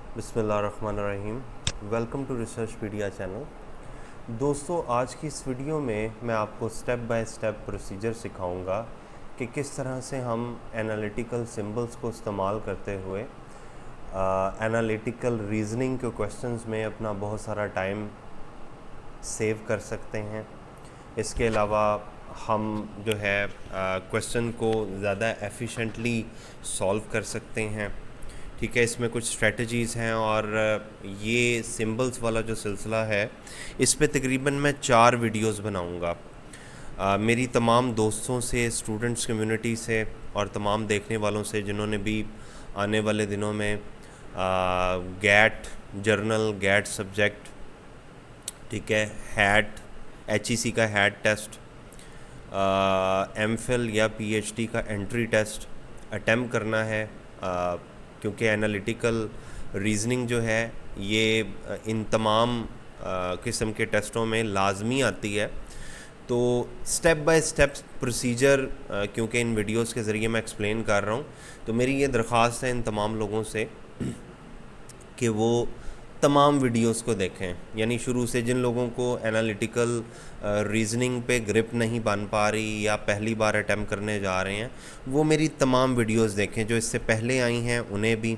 बिस्मिल्लाहिर्रहमानिर्रहीम। Welcome to research pedia channel. दोस्तों, आज की इस वीडियो में मैं आपको स्टेप बाय स्टेप प्रोसीजर सिखाऊंगा कि किस तरह से हम एनालिटिकल सिंबल्स को इस्तेमाल करते हुए एनालिटिकल रीजनिंग के क्वेश्चंस में अपना बहुत सारा टाइम सेव कर सकते हैं। इसके अलावा हम जो है क्वेश्चन को ज़्यादा एफिशिएंटली सॉल्व कर सकते हैं। ठीक है, इसमें कुछ स्ट्रेटजीज़ हैं और ये सिंबल्स वाला जो सिलसिला है इस पे तकरीबन मैं 4 वीडियोस बनाऊंगा। मेरी तमाम दोस्तों से, स्टूडेंट्स कम्युनिटी से और तमाम देखने वालों से जिन्होंने भी आने वाले दिनों में गैट जर्नल, गैट सब्जेक्ट, ठीक है, हैट, HEC का हैट टेस्ट, MPhil या PhD का एंट्री टेस्ट अटेम्प्ट करना है, क्योंकि एनालिटिकल रीजनिंग जो है ये इन तमाम किस्म के टेस्टों में लाजमी आती है। तो स्टेप बाय स्टेप प्रोसीजर क्योंकि इन वीडियोस के ज़रिए मैं एक्सप्लेन कर रहा हूँ, तो मेरी ये दरख्वास्त है इन तमाम लोगों से कि वो तमाम वीडियोस को देखें। यानी शुरू से जिन लोगों को एनालिटिकल रीजनिंग पे ग्रिप नहीं बन पा रही या पहली बार अटेम्प्ट करने जा रहे हैं, वो मेरी तमाम वीडियोस देखें जो इससे पहले आई हैं उन्हें भी।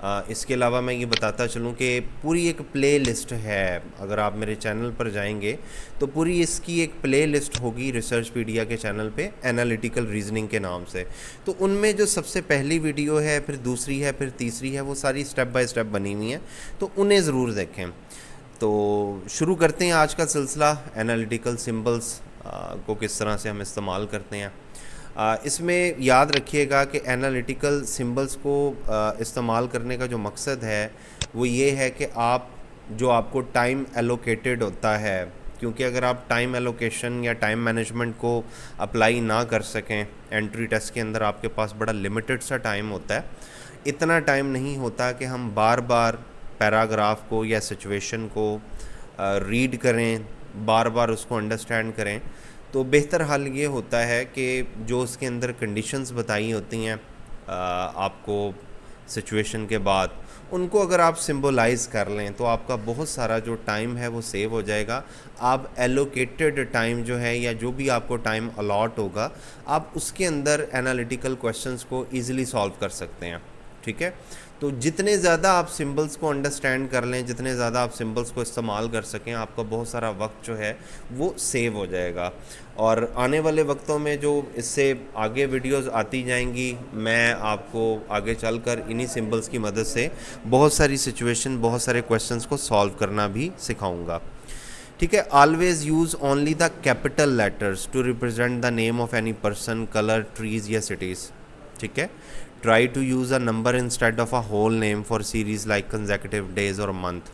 इसके अलावा मैं ये बताता चलूँ कि पूरी एक प्ले लिस्ट है। अगर आप मेरे चैनल पर जाएंगे तो पूरी इसकी एक प्ले लिस्ट होगी रिसर्च पीडिया के चैनल पे एनालिटिकल रीजनिंग के नाम से। तो उनमें जो सबसे पहली वीडियो है, फिर दूसरी है, फिर तीसरी है, वो सारी स्टेप बाय स्टेप बनी हुई हैं, तो उन्हें ज़रूर देखें। तो शुरू करते हैं आज का सिलसिला एनालिटिकल सिंबल्स को किस तरह से हम इस्तेमाल करते हैं। इसमें याद रखिएगा कि एनालिटिकल सिंबल्स को इस्तेमाल करने का जो मकसद है वो ये है कि आपको टाइम एलोकेटेड होता है, क्योंकि अगर आप टाइम एलोकेशन या टाइम मैनेजमेंट को अप्लाई ना कर सकें, एंट्री टेस्ट के अंदर आपके पास बड़ा लिमिटेड सा टाइम होता है। इतना टाइम नहीं होता कि हम बार बार पैराग्राफ को या सिचुएशन को रीड करें, बार बार उसको अंडरस्टैंड करें। तो बेहतर हाल ये होता है कि जो उसके अंदर कंडीशंस बताई होती हैं आपको सिचुएशन के बाद, उनको अगर आप सिंबलाइज कर लें तो आपका बहुत सारा जो टाइम है वो सेव हो जाएगा। आप एलोकेटेड टाइम जो है या जो भी आपको टाइम अलॉट होगा, आप उसके अंदर एनालिटिकल क्वेश्चंस को ईज़िली सॉल्व कर सकते हैं। ठीक है, तो जितने ज़्यादा आप सिंबल्स को अंडरस्टैंड कर लें, जितने ज़्यादा आप सिंबल्स को इस्तेमाल कर सकें, आपका बहुत सारा वक्त जो है वो सेव हो जाएगा। और आने वाले वक्तों में जो इससे आगे वीडियोस आती जाएंगी, मैं आपको आगे चलकर इन्हीं सिंबल्स की मदद से बहुत सारी सिचुएशन, बहुत सारे क्वेश्चंस को सॉल्व करना भी सिखाऊंगा। ठीक है, always use only the capital letters to represent the name of any person, colour, trees या सिटीज़। ठीक है, try to use a number instead of a whole name for series like consecutive days और month.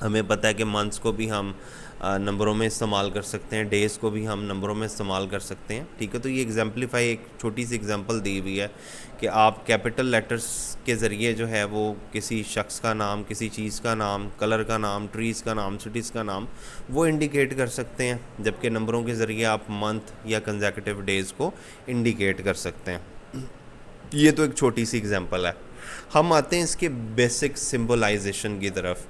हमें पता है कि months को भी हम नंबरों में इस्तेमाल कर सकते हैं, डेज़ को भी हम नंबरों में इस्तेमाल कर सकते हैं। ठीक है, तो ये एग्जाम्पलीफाई, एक छोटी सी एग्जांपल दी हुई है कि आप कैपिटल लेटर्स के ज़रिए जो है वो किसी शख्स का नाम, किसी चीज़ का नाम, कलर का नाम, ट्रीज़ का नाम, सिटीज़ का नाम वो इंडिकेट कर सकते हैं, जबकि नंबरों के ज़रिए आप मंथ या कंसेक्यूटिव डेज़ को इंडिकेट कर सकते हैं। ये तो एक छोटी सी एग्जांपल है। हम आते हैं इसके बेसिक सिंबलाइजेशन की तरफ।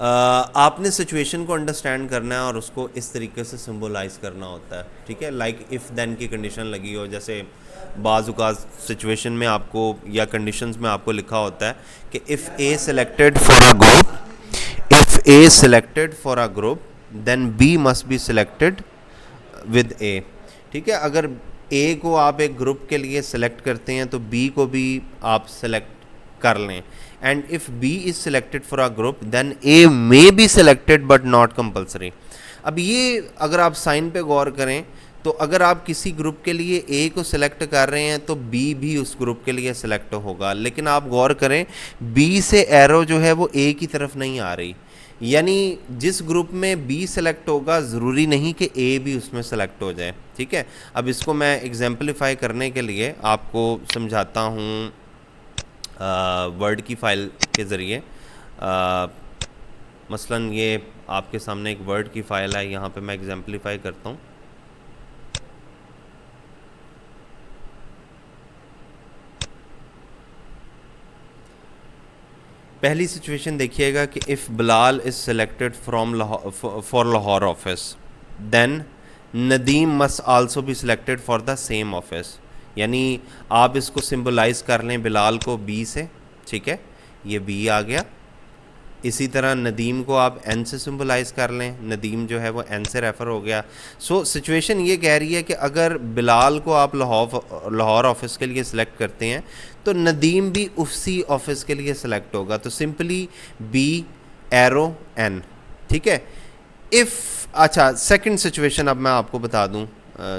आपने सिचुएशन को अंडरस्टैंड करना है और उसको इस तरीके से सिंबलाइज करना होता है। ठीक है, लाइक इफ़ देन की कंडीशन लगी हो, जैसे बाज़ सिचुएशन में आपको या कंडीशंस में आपको लिखा होता है कि if A selected for a group, if A selected for a group then B must be selected with A. ठीक है, अगर ए को आप एक ग्रुप के लिए सेलेक्ट करते हैं तो बी को भी आप सेलेक्ट कर लें। And if B is selected for a group then A may be selected but not compulsory. अब ये अगर आप साइन पे गौर करें तो अगर आप किसी ग्रुप के लिए ए को सिलेक्ट कर रहे हैं तो बी भी उस ग्रुप के लिए सिलेक्ट होगा, लेकिन आप गौर करें बी से एरो जो है वो ए की तरफ नहीं आ रही। यानी जिस ग्रुप में बी सेलेक्ट होगा ज़रूरी नहीं कि ए भी उसमें सेलेक्ट हो जाए। ठीक है, अब इसको मैं एग्जाम्पलीफाई करने के लिए आपको समझाता हूँ वर्ड की फ़ाइल के ज़रिए। मसलन ये आपके सामने एक वर्ड की फ़ाइल है, यहाँ पे मैं एग्जाम्पलीफाई करता हूँ। पहली सिचुएशन देखिएगा कि if Bilal is selected from for Lahore office, then Nadeem must also be selected for the same office. यानी आप इसको सिंबलाइज कर लें बिलाल को बी से, ठीक है, ये बी आ गया। इसी तरह नदीम को आप एन से सिंबलाइज कर लें, नदीम जो है वो एन से रेफ़र हो गया। सो सिचुएशन ये कह रही है कि अगर बिलाल को आप लाहौर ऑफिस के लिए सिलेक्ट करते हैं तो नदीम भी उसी ऑफिस के लिए सिलेक्ट होगा। तो सिंपली बी एरो एन, ठीक है। इफ़ अच्छा, सेकंड सिचुएशन अब मैं आपको बता दूं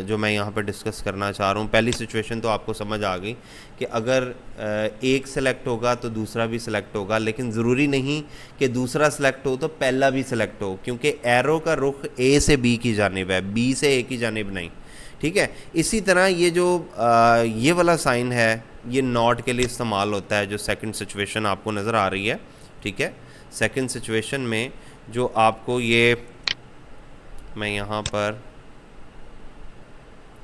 जो मैं यहाँ पर डिस्कस करना चाह रहा हूँ। पहली सिचुएशन तो आपको समझ आ गई कि अगर एक सेलेक्ट होगा तो दूसरा भी सिलेक्ट होगा, लेकिन ज़रूरी नहीं कि दूसरा सिलेक्ट हो तो पहला भी सिलेक्ट हो, क्योंकि एरो का रुख ए से बी की जानिब है, बी से ए की जानिब नहीं, ठीक है। इसी तरह ये जो ये वाला साइन है ये नॉट के लिए इस्तेमाल होता है, जो सेकंड सिचुएशन आपको नज़र आ रही है, ठीक है। सेकंड सिचुएशन में जो आपको ये, मैं यहाँ पर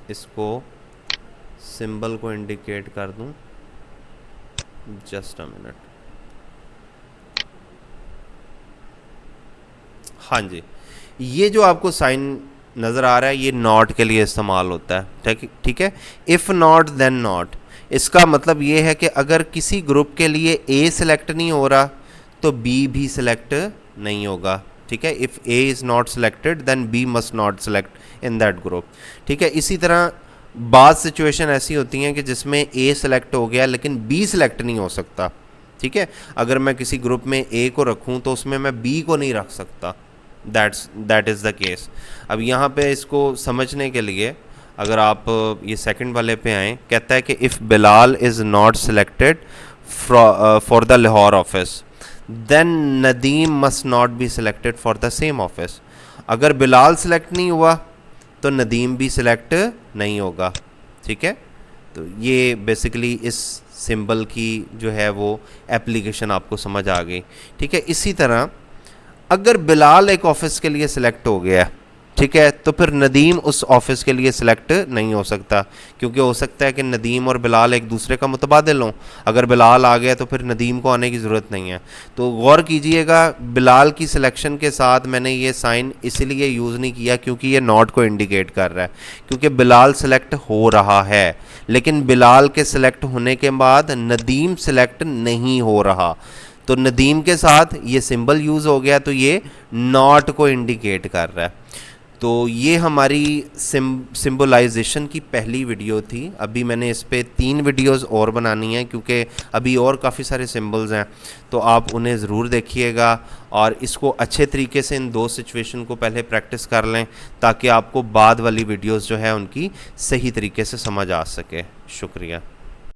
इसको सिंबल को इंडिकेट कर दूं, जस्ट अ मिनट। हाँ जी, ये जो आपको साइन नज़र आ रहा है ये नॉट के लिए इस्तेमाल होता है, ठीक है। इफ़ नॉट देन नॉट, इसका मतलब ये है कि अगर किसी ग्रुप के लिए ए सिलेक्ट नहीं हो रहा तो बी भी सिलेक्ट नहीं होगा, ठीक है। If A is not selected then B must not select in that group, ठीक है। इसी तरह बाज़ सिचुएशन ऐसी होती हैं कि जिसमें ए सिलेक्ट हो गया लेकिन बी सिलेक्ट नहीं हो सकता, ठीक है। अगर मैं किसी ग्रुप में ए को रखूं तो उसमें मैं बी को नहीं रख सकता, दैट इज़ द केस। अब यहाँ पे इसको समझने के लिए अगर आप ये सेकंड वाले पे आएँ, कहता है कि if Bilal is not selected for the Lahore office then Nadeem must not be selected for the same office. अगर बिलाल सिलेक्ट नहीं हुआ तो नदीम भी सिलेक्ट नहीं होगा, ठीक है। तो ये बेसिकली इस सिंबल की जो है वो एप्लीकेशन आपको समझ आ गई, ठीक है। इसी तरह अगर बिलाल एक ऑफिस के लिए सिलेक्ट हो गया, ठीक है, तो फिर नदीम उस ऑफिस के लिए सिलेक्ट नहीं हो सकता, क्योंकि हो सकता है कि नदीम और बिलाल एक दूसरे का मुतबादिल हों। अगर बिलाल आ गया तो फिर नदीम को आने की ज़रूरत नहीं है। तो गौर कीजिएगा, बिलाल की सिलेक्शन के साथ मैंने ये साइन इसलिए यूज़ नहीं किया क्योंकि ये नॉट को इंडिकेट कर रहा है, क्योंकि बिलाल सिलेक्ट हो रहा है लेकिन बिलाल के सिलेक्ट होने के बाद नदीम सिलेक्ट नहीं हो रहा, तो नदीम के साथ ये सिंबल यूज़ हो गया, तो ये नॉट को इंडिकेट कर रहा है। तो ये हमारी सिंबलाइजेशन की पहली वीडियो थी। अभी मैंने इस पे 3 वीडियोस और बनानी है क्योंकि अभी और काफ़ी सारे सिंबल्स हैं, तो आप उन्हें ज़रूर देखिएगा और इसको अच्छे तरीके से इन 2 सिचुएशन को पहले प्रैक्टिस कर लें ताकि आपको बाद वाली वीडियोस जो है उनकी सही तरीके से समझ आ सके। शुक्रिया।